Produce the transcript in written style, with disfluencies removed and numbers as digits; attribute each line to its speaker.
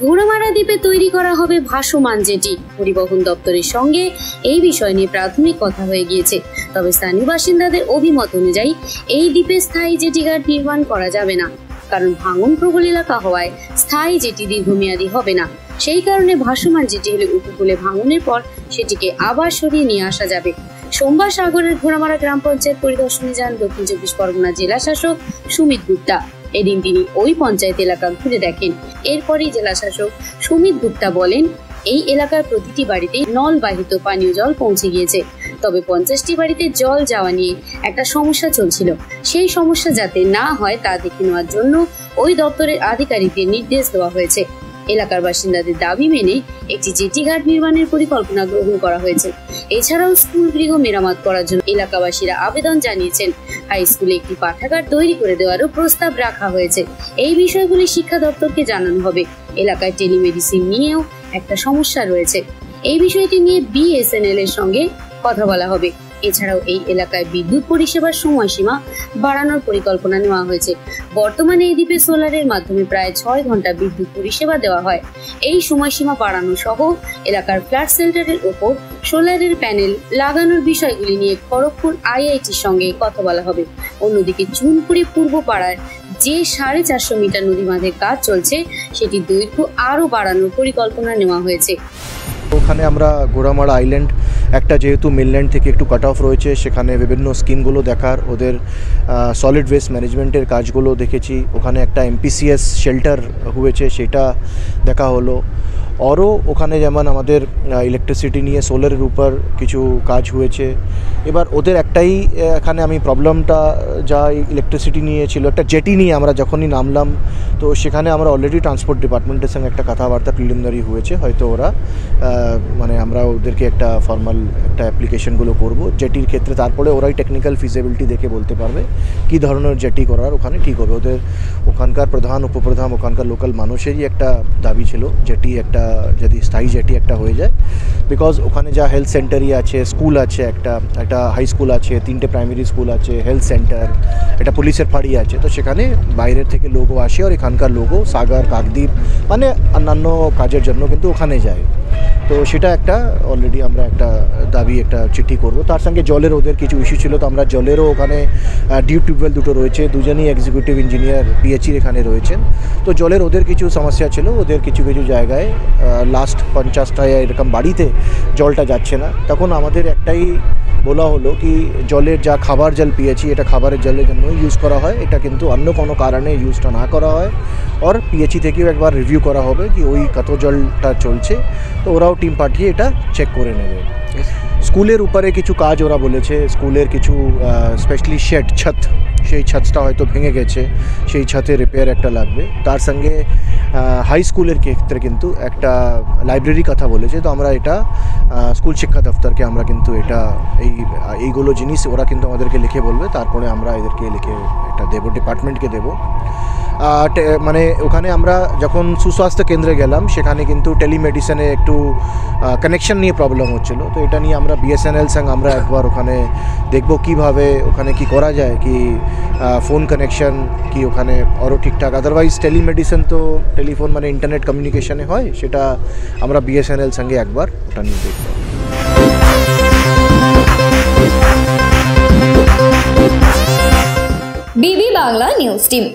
Speaker 1: ঘোড়ামারা দ্বীপে তৈরি করা হবে ভাসমান জেটি। পরিবহন দপ্তরের সঙ্গে এই বিষয় নিয়ে প্রাথমিক কথা হয়ে গিয়েছে। তবে স্থানীয় বাসিন্দাদের অভিমত অনুযায়ী এই দ্বীপে স্থায়ী জেটি ঘাট নির্মাণ করা যাবে না, কারণ ভাঙন প্রবল এলাকা হওয়ায় স্থায়ী জেটি দীর্ঘমেয়াদী হবে না। সেই কারণে ভাসমান জেটি হলে উপকূলে ভাঙনের পর সেটিকে আবার সরিয়ে নিয়ে আসা যাবে। সোমবার সাগরের ঘোড়ামারা গ্রাম পঞ্চায়েত পরিদর্শনে যান দক্ষিণ চব্বিশ পরগনা জেলা শাসক সুমিত গুপ্তা। এদিন তিনি ওই পঞ্চায়েত এলাকা ঘুরে দেখেন। এরপরই জেলা শাসক সুমিত গুপ্তা বলেন, এই এলাকার প্রতিটি বাড়িতে নলবাহিত পানীয় জল পৌঁছে গিয়েছে। তবে 50টি বাড়িতে জল যাওয়া নিয়ে একটা সমস্যা চলছিল। সেই সমস্যা যাতে না হয় তা দেখে নেওয়ার জন্য ওই দপ্তরের আধিকারিকদের নির্দেশ দেওয়া হয়েছে। এলাকার বাসিন্দাদের দাবি মেনে একটি জেটি ঘাট নির্মাণের পরিকল্পনা গ্রহণ করা হয়েছে। এছাড়াও স্কুল গৃহ মেরামত করার জন্য এলাকাবাসীরা আবেদন জানিয়েছেন। হাই স্কুলে একটি পাঠাগার তৈরি করে দেওয়ারও প্রস্তাব রাখা হয়েছে। এই বিষয়গুলি শিক্ষা দপ্তরকে জানানো হবে। এলাকায় টেলিমেডিসিন নিয়েও একটা সমস্যা রয়েছে। এই বিষয়টি নিয়ে বিএসএনএল এর সঙ্গে কথা বলা হবে। এছাড়াও এই এলাকায় বিদ্যুৎ পরিষেবার সময়সীমা বাড়ানোর পরিকল্পনা নেওয়া হয়েছে। বর্তমানে এই দ্বীপে সোলারের মাধ্যমে প্রায় 6 ঘন্টা বিদ্যুৎ পরিষেবা দেওয়া হয়। এই সময়সীমা বাড়ানো সহ এলাকার ফ্ল্যাট সেন্টারের ওপর সোলারের প্যানেল লাগানোর বিষয়গুলি নিয়ে খড়গপুর আইআইটির সঙ্গে কথা বলা হবে। অন্যদিকে চুনপুরি পূর্ব পাড়ার যে 450 মিটার নদী বাঁধের কাজ চলছে সেটি দৈর্ঘ্য আরও বাড়ানোর পরিকল্পনা নেওয়া হয়েছে।
Speaker 2: ওখানে আমরা ঘোড়ামারা আইল্যান্ড একটা যেহেতু মেনল্যান্ড থেকে একটু কাট অফ রয়েছে, সেখানে বিভিন্ন স্কিমগুলো দেখার, ওদের সলিড ওয়েস্ট ম্যানেজমেন্টের কাজগুলো দেখেছি। ওখানে একটা এমপিসিএস শেল্টার হয়েছে, সেটা দেখা হলো। আরও ওখানে যেমন আমাদের ইলেকট্রিসিটি নিয়ে সোলারের উপর কিছু কাজ হয়েছে। এবার ওদের একটাই এখানে আমি প্রবলেমটা যা ইলেকট্রিসিটি নিয়ে ছিল, একটা জেটি নিয়ে আমরা যখনই নামলাম তো সেখানে আমরা অলরেডি ট্রান্সপোর্ট ডিপার্টমেন্টের সঙ্গে একটা কথাবার্তা প্রিলিমিনারি হয়েছে। হয়তো ওরা মানে আমরা ওদেরকে একটা ফর্মাল একটা অ্যাপ্লিকেশনগুলো করব জেটির ক্ষেত্রে, তারপরে ওরাই টেকনিক্যাল ফিজিবিলিটি দেখে বলতে পারবে কী ধরনের জেটি করার ওখানে ঠিক হবে। ওদের ওখানকার প্রধান উপপ্রধান ওখানকার লোকাল মানুষেরই একটা দাবি ছিল জেটি একটা যদি স্থায়ী জেটি একটা হয়ে যায়, বিকজ ওখানে যা হেলথ সেন্টারই আছে, স্কুল আছে, একটা হাই স্কুল আছে, 3টে প্রাইমারি স্কুল আছে, হেলথ সেন্টার, একটা পুলিশের ফাঁড়ি আছে। তো সেখানে বাইরের থেকে লোকও আসে আর এখানকার লোকও সাগর কাকদ্বীপ মানে অন্যান্য কাজের জন্য কিন্তু ওখানে যায়। তো সেটা একটা অলরেডি আমরা একটা দাবি একটা চিঠি করব। তার সঙ্গে জলের ওদের কিছু ইস্যু ছিল, তো আমরা জলেরও ওখানে ডিপ টিউবওয়েল দুটো রয়েছে, দুজনই এক্সিকিউটিভ ইঞ্জিনিয়ার পিএইচইর এখানে রয়েছেন। তো জলের ওদের কিছু সমস্যা ছিল, ওদের কিছু কিছু জায়গায় লাস্ট 50টা এরকম বাড়িতে জলটা যাচ্ছে না। তখন আমাদের একটাই বলা হলো কি জলের যা খাবার জল পিএইচই, এটা খাবারের জলের জন্য ইউজ করা হয়, এটা কিন্তু অন্য কোনো কারণে ইউজটা না করা হয়। আর পিএইচই থেকেও একবার রিভিউ করা হবে কি ওই কত জলটা চলছে, তো ওরাও টিম পাঠিয়ে এটা চেক করে নেবে। স্কুলের উপরে কিছু কাজ ওরা বলেছে, স্কুলের কিছু স্পেশালি ছাদ, সেই ছাদটা হয়তো ভেঙে গেছে, সেই ছাদে রিপেয়ার একটা লাগবে। তার সঙ্গে হাই স্কুলের ক্ষেত্রে কিন্তু একটা লাইব্রেরি কথা বলেছে। তো আমরা এটা স্কুল শিক্ষা দপ্তরকে আমরা কিন্তু এইগুলো জিনিস ওরা কিন্তু আমাদেরকে লিখে বলবে, তারপরে আমরা এদেরকে লিখে এটা দেবো, ডিপার্টমেন্টকে দেবো। মানে ওখানে আমরা যখন সুস্বাস্থ্য কেন্দ্রে গেলাম সেখানে কিন্তু টেলিমেডিসিনে একটু কানেকশন নিয়ে প্রবলেম হচ্ছিলো। তো এটা নিয়ে আমরা বিএসএনএল সঙ্গে আমরা একবার ওখানে দেখব কিভাবে ওখানে কি করা যায়, কি ফোন কানেকশন কি ওখানে আরও ঠিকঠাক। আদারওয়াইজ টেলিমেডিসিন তো টেলিফোন মানে ইন্টারনেট কমিউনিকেশনে হয়, সেটা আমরা বিএসএনএল সঙ্গে একবার ওটা নিয়ে দেখব।
Speaker 3: বিবি বাংলা নিউজ টিম।